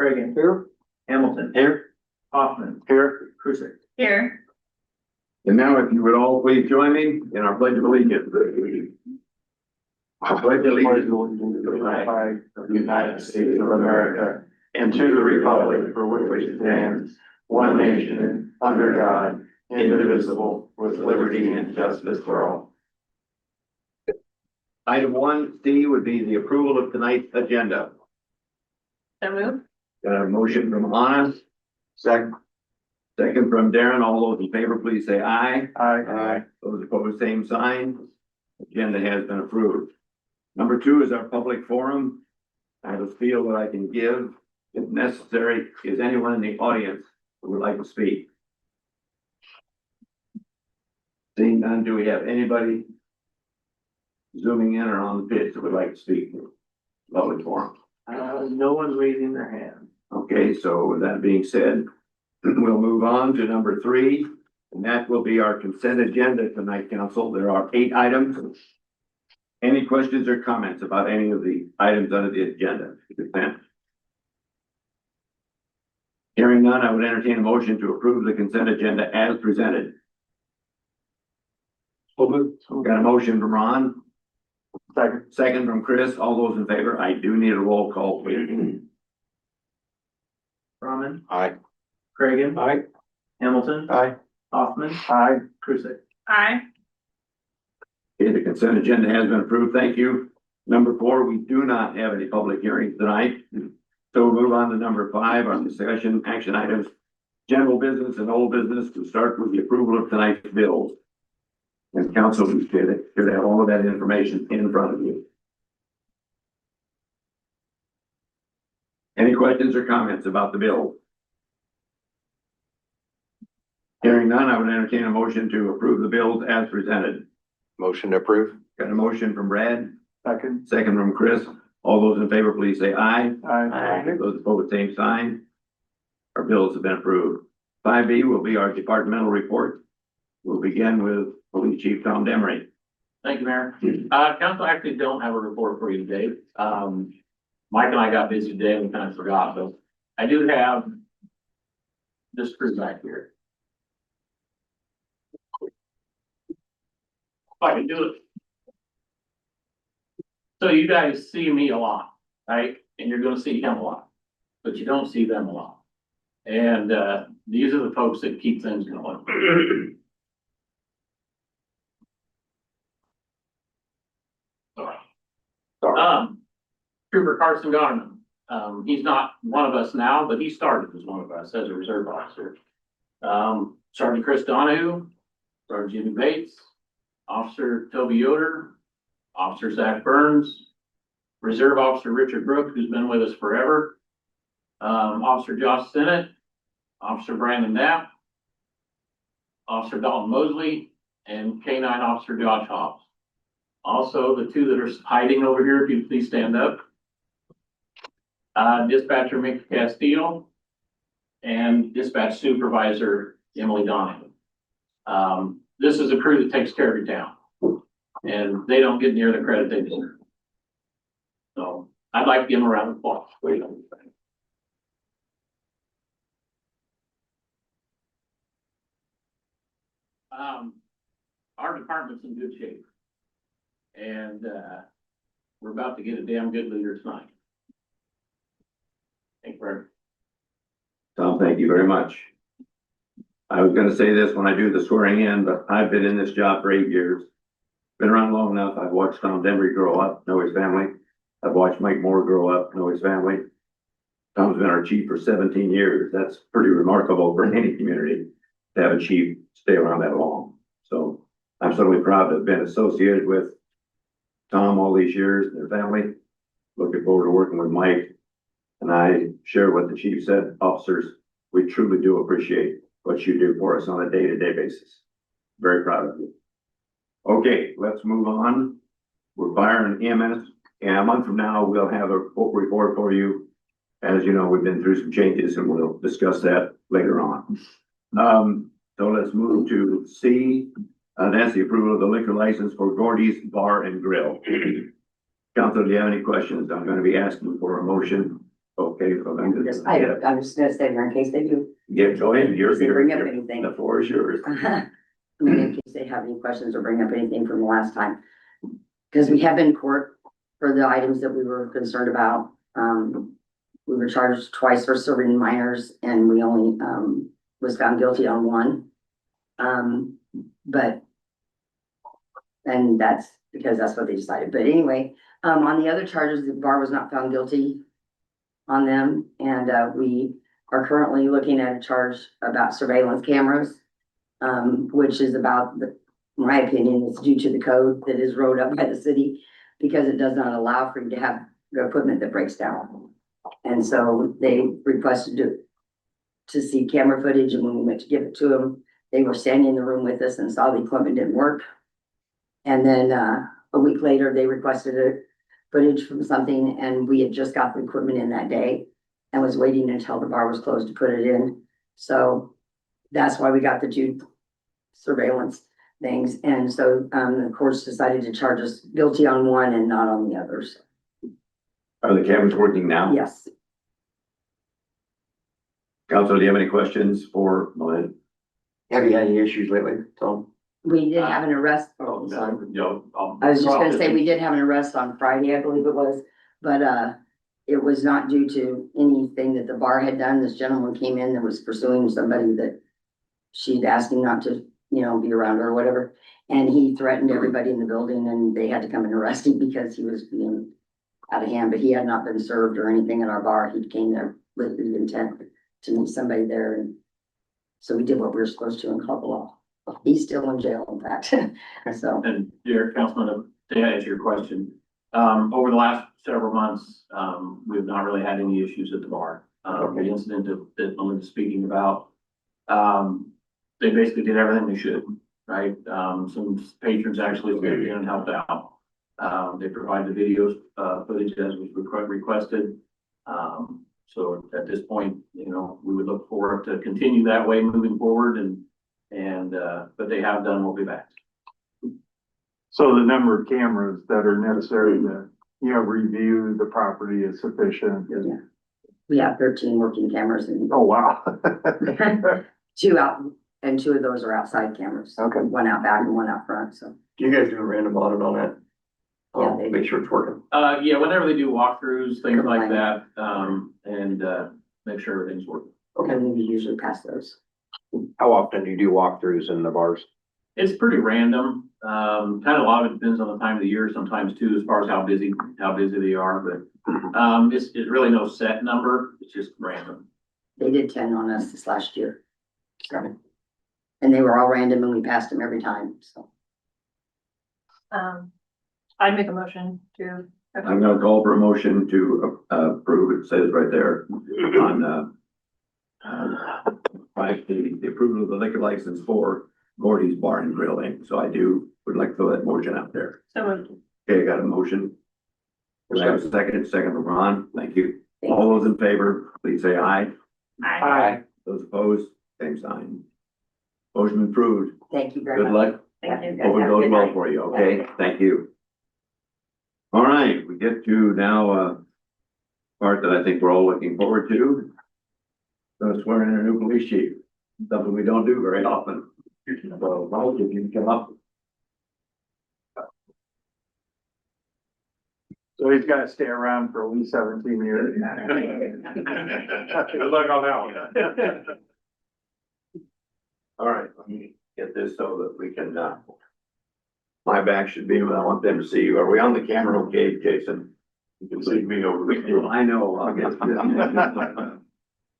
Reagan. Here. Hamilton. Here. Hoffman. Here. Cruiser. Here. And now if you would all please join me in our pledge of allegiance. I pledge allegiance To the flag of the United States of America and to the republic for which it stands, one nation, under God, indivisible, with liberty and justice for all. Item 1C would be the approval of tonight's agenda. So moved. Got a motion from Anna, Second. second from Darren. All those in favor, please say aye. Aye. Those opposed, same sign. Agenda has been approved. Number 2 is our public forum. I have a feel that I can give, if necessary, is anyone in the audience who would like to speak? Seeing none, do we have anybody zooming in or on the pitch that would like to speak? Public forum. No one's raising their hand. Okay, so with that being said, we'll move on to number 3, and that will be our consent agenda tonight, council. There are 8 items. Any questions or comments about any of the items under the agenda? Consent. Hearing none, I would entertain a motion to approve the consent agenda as presented. Got a motion from Ron, Second. second from Chris. All those in favor? I do need a roll call, please. Brahman. Aye. Reagan. Aye. Hamilton. Aye. Hoffman. Aye. Cruiser. Aye. Okay, the consent agenda has been approved. Thank you. Number 4, we do not have any public hearings tonight. So we'll move on to number 5, our discussion action items, general business and old business. To start with the approval of tonight's bills. And council should have all of that information in front of you. Any questions or comments about the bill? Hearing none, I would entertain a motion to approve the bills as presented. Motion to approve. Got a motion from Brad, Second. second from Chris. All those in favor, please say aye. Aye. Those opposed, same sign. Our bills have been approved. 5B will be our departmental report. We'll begin with Police Chief Tom Demery. Thank you, Mayor. Council, I actually don't have a report for you today. Mike and I got busy today and we kind of forgot, but I do have this crew back here. If I can do it. So you guys see me a lot, right? And you're gonna see him a lot, but you don't see them a lot. And, these are the folks that keep things going. Trooper Carson Garman, he's not one of us now, but he started as one of us as a reserve officer. Sergeant Chris Donahue, Sergeant Jimmy Bates, Officer Toby Yoder, Officer Zach Burns, Reserve Officer Richard Brooks, who's been with us forever, Officer Josh Sennett, Officer Brandon Knapp, Officer Dalton Mosley, and K-9 Officer Josh Hobbs. Also, the 2 that are hiding over here, if you please stand up. Dispatcher Mick Castillo and Dispatch Supervisor Emily Donahue. This is a crew that takes care of your town, and they don't get near the credit they deserve. So I'd like to give them a round of applause. Our department's in good shape. And, we're about to get a damn good leader tonight. Thank you very much. Tom, thank you very much. I was gonna say this when I do the swearing in, but I've been in this job for 8 years. Been around long enough. I've watched Tom Demery grow up, know his family. I've watched Mike Moore grow up, know his family. Tom's been our chief for 17 years. That's pretty remarkable for any community to have a chief stay around that long. So I'm certainly proud to have been associated with Tom all these years and their family. Looking forward to working with Mike. And I share what the chief said, officers, we truly do appreciate what you do for us on a day-to-day basis. Very proud of you. Okay, let's move on. We're fire and EMS, and a month from now, we'll have a report for you. As you know, we've been through some changes and we'll discuss that later on. So let's move to C. That's the approval of the liquor license for Gordy's Bar and Grill. Council, do you have any questions? I'm going to be asking for a motion Okay, well, then, I'm just gonna stay there in case they do. go ahead, If they bring up the anything. floor is yours. I mean, in case they have any questions or bring up anything from the last time. Because we have been in court for the items that we were concerned about. We were charged twice for serving minors and we only, was found guilty on one. But, and that's because that's what they decided. But anyway, on the other charges, the bar was not found guilty on them. And, we are currently looking at a charge about surveillance cameras, which is about in my opinion, it's due to the code that is wrote up by the city because it does not allow for you to have the equipment that breaks down. And so they requested to see camera footage, and when we went to give it to them, they were standing in the room with us and saw the equipment didn't work. And then, a week later, they requested a footage from something, and we had just got the equipment in that day and was waiting until the bar was closed to put it in. So that's why we got the two surveillance things. And so, the courts decided to charge us guilty on one and not on the others. Are the cameras working now? Yes. Council, do you have any questions for Melinda? Have you had any issues lately, Tom? We did have an arrest. Oh, sorry. I was just gonna say, we did have an arrest on Friday, I believe it was, but, it was not due to anything that the bar had done. This gentleman came in that was pursuing somebody that she'd asked him not to, be around her or whatever. And he threatened everybody in the building and they had to come and arrest him because he was being out of hand, but he had not been served or anything in our bar. He came there with the intent to meet somebody there. And so we did what we were supposed to and called the law. He's still in jail, in fact. So, And dear Councilman, to answer your question, over the last several months, we've not really had any issues at the bar. The incident that Melinda's speaking about, they basically did everything they should, right? Some patrons actually stepped in and helped out. They provided the videos, footage as was requested. So at this point, we would look forward to continue that way moving forward but they have done what we've asked. So the number of cameras that are necessary to, review the property is sufficient? yeah. We have 13 working cameras and Oh, wow. two out, and two of those are outside cameras. Okay. One out back and one out front, so. Do you guys do a random audit on that? Yeah, they do. Make sure it's working. Yeah, whenever they do walkthroughs, things like that, and make sure everything's working. And we usually pass those. How often do you do walkthroughs in the bars? It's pretty random. Kind of a lot of it depends on the time of the year sometimes too, as far as how busy they are, but it's really no set number. It's just random. They did 10 on us this last year. So, and they were all random and we passed them every time, so. I'd make a motion to. I'm gonna call for a motion to approve, it says right there on the approval of the liquor license for Gordy's Bar and Grill Inc. So would like to throw that motion out there. So moved. Okay, I got a motion. Do I have a second from Ron? Thank you. All those in favor, please say aye. Aye. Those opposed, same sign. Motion approved. Thank you very Good much. luck. Thank you. Hope it Have a goes good well night. for you, okay? Thank you. All right, we get to now, part that I think we're all looking forward to. So swearing in a new police chief, something we don't do very often. So, Mike, if you can come up. So he's got to stay around for at least 17 years. Good luck on that one. All right, let me get this so that we can, my back should be, but I want them to see you. Are we on the camera okay, Jason? You can see me over there. I know, I'll get this.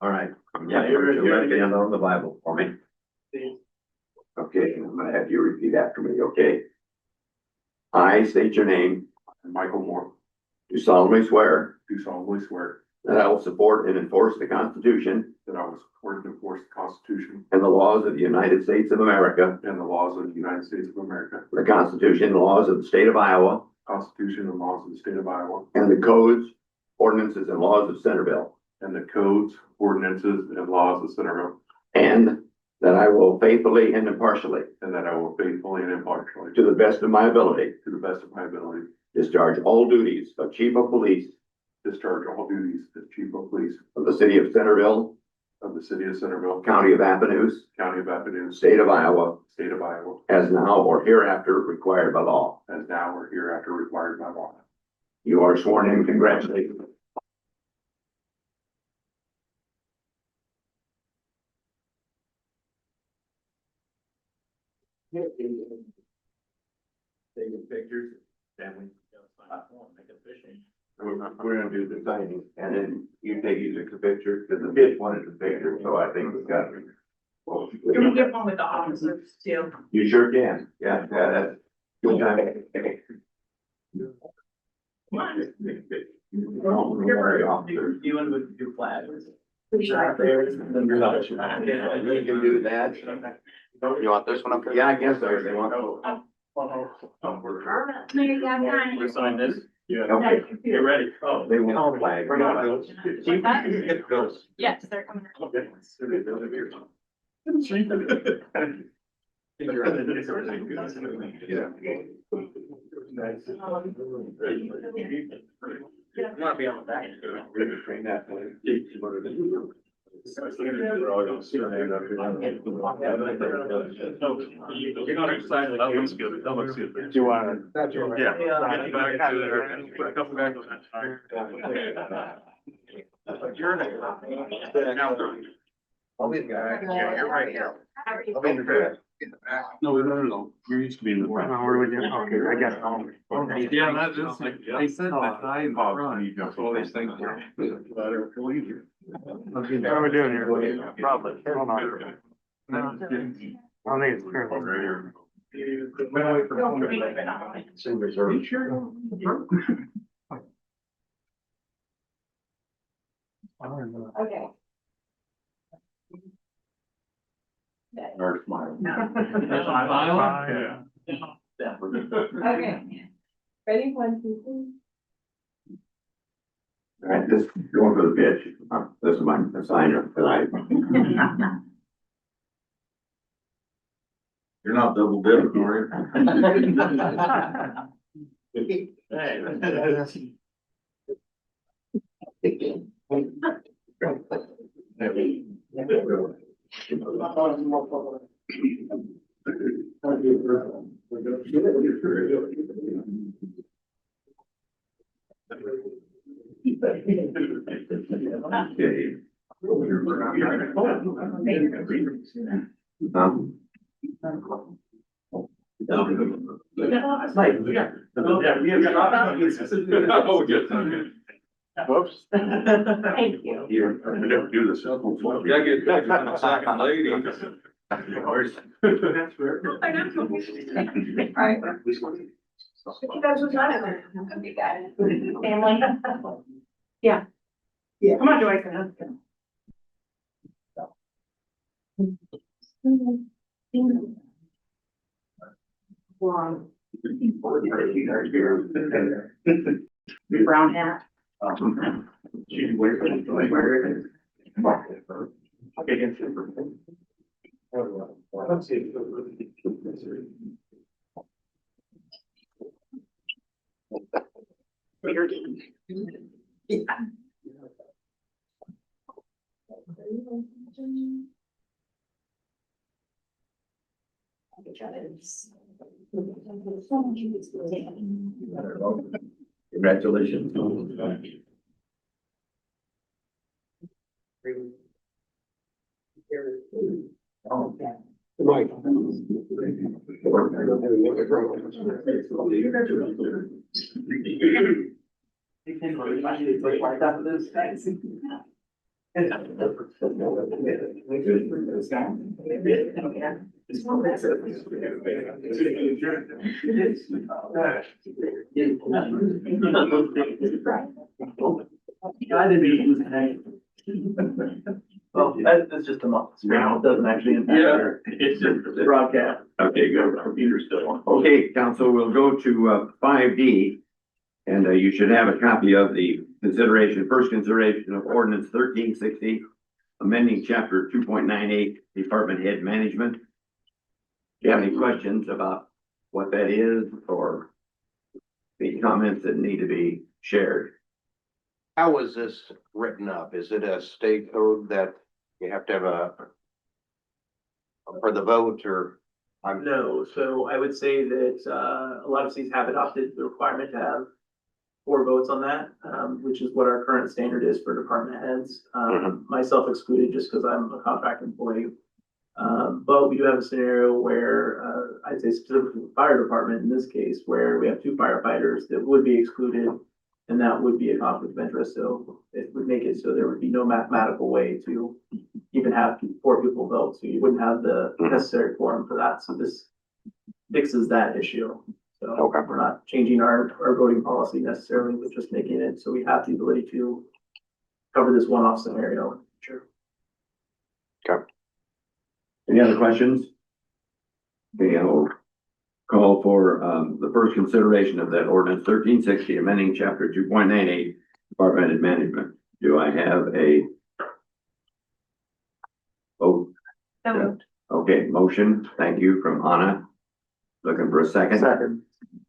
All right, yeah, you're left hand on the Bible for me. Okay, I'm gonna have you repeat after me, okay? I state your name, Michael Moore, do solemnly swear do solemnly swear that I will support and enforce the Constitution that I will support and enforce the Constitution and the laws of the United States of America, and the laws of the United States of America, the Constitution and laws of the state of Iowa, Constitution and laws of the state of Iowa, and the codes, ordinances, and laws of Centerville, and the codes, ordinances, and laws of Centerville, and that I will faithfully and impartially, and that I will faithfully and impartially, to the best of my ability, to the best of my ability, discharge all duties of chief of police discharge all duties as chief of police of the city of Centerville, of the city of Centerville, county of Appanus, county of Appanus, state of Iowa, state of Iowa, as now or hereafter required by law. as now or hereafter required by law. You are sworn in. Congratulations. Taking pictures, family. We're gonna do the signing, and then you take you took the picture, because the bitch wanted the picture, so I think we got it. Can we get one with the officers too? You sure can, yeah, that's good time. Officers. You and with your flags. You can do that. You want this one up there? Yeah, I guess so, they want. We sign this? Yeah. Okay, Get ready. Oh. they want a flag. Yes, they're coming. Wanna be on the back. Train that way. You're not excited. That looks good. That looks good. Do you wanna? Yeah. Get back to there. Put a couple back on that. You're I'll be the guy. Yeah, You're right here. I'll be in the back. No. You're used to being the front. Where do we do? Okay, I got it. Yeah, that is like, they said that I in the front. All these things. What are we doing here? Probably. Hold on. No, I think it's clear. It's in reserve. Okay. Or smile. Okay. Ready, 1, 2, 3. All right, this, going for the pitch, this is my signer, tonight. You're not double dipping, are Okay. Whoops. Thank you. Here. We don't do this. Yeah, get back on the second lady. Alright. You guys was not in there. Okay, got it. Family. Yeah. Yeah. Come on, Joyce. Wow. Brown hat. Congratulations. Mike. I didn't even. Well, that's just a month. It doesn't actually impact. Yeah, it's just the broadcast. Okay, good. computer's still on. Okay, council, we'll go to 5D. And you should have a copy of the first consideration of ordinance 1360, amending chapter 2.98, department head management. Do you have any questions about what that is or any comments that need to be shared? How is this written up? Is it a state code that you have to have for the vote or? No, so I would say that, a lot of cities have adopted the requirement to have 4 votes on that, which is what our current standard is for department heads. Myself excluded just because I'm a contract employee. But we do have a scenario where, I'd say specifically the fire department in this case, where we have 2 firefighters that would be excluded. And that would be a conflict of interest, so it would make it so there would be no mathematical way to even have 4 people vote, so you wouldn't have the necessary quorum for that, so this fixes that issue. So Okay. we're not changing our voting policy necessarily, but just making it so we have the ability to cover this one-off scenario. Sure. Any other questions? Okay, I'll call for, the first consideration of that ordinance 1360, amending chapter 2.98, departmented management. Do I have a? Oh, So moved. okay, motion, thank you, from Anna. Looking for a second.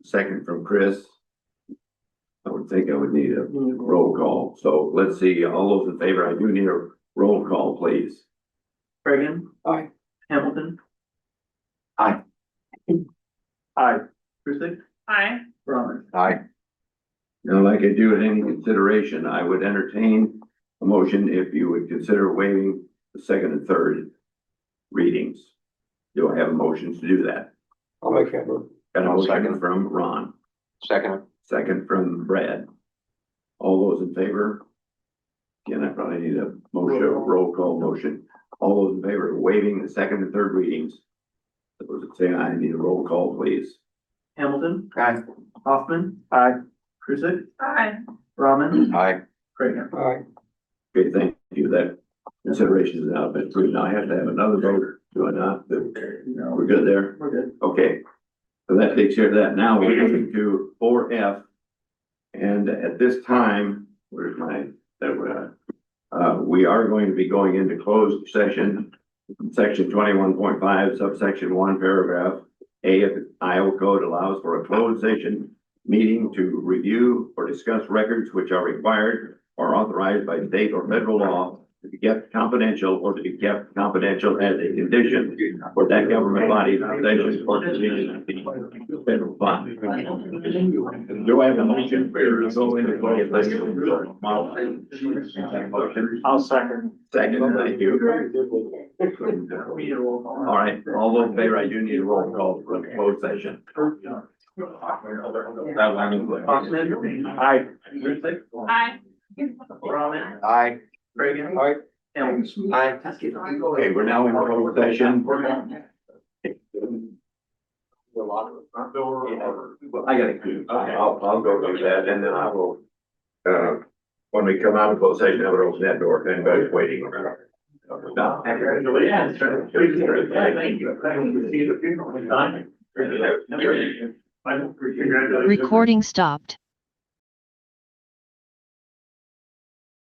Second from Chris. I would think I would need a roll call, so let's see, all those in favor, I do need a roll call, please. Reagan. Aye. Hamilton. Aye. Kristick. Aye. Brahman. Aye. Now, like I do at any consideration, I would entertain a motion if you would consider waiving the second and third readings. Do I have a motion to do that? I'll make that move. Got a I'll motion second. from Ron, Second. second from Brad. All those in favor? Again, I probably need a motion, roll call motion. All those in favor of waiving the second and third readings? Those that say aye, I need a roll call, please. Hamilton. Aye. Hoffman. Aye. Kristick. Aye. Brahman. Aye. Reagan. Aye. Okay, thank you. That consideration has now been approved. Now I have to have another vote, do I not? No, We're good there? we're good. Okay. So that takes care of that. Now we're moving to 4F. And at this time, where's my, we are going to be going into closed session. Section 21.5 subsection 1 paragraph A of the Iowa code allows for a closed session meeting to review or discuss records which are required or authorized by state or federal law to be kept confidential or to be kept confidential as a condition for that government body's possession or division of the federal fund. Do I have a motion for go into closed session? I'll second. Second, thank you. We need a roll call. All right, all those in favor, I do need a roll call for the closed session. Hoffman. Aye. Kristick. Aye. Brahman. Aye. Reagan. Aye. Hamilton. Aye. Okay, we're now in closed session. I gotta do, I'll go do that and then I will, when we come out of closed session, I will open that door if anybody's waiting. No. Yeah, sure. Thank you. See you at the funeral. Recording stopped.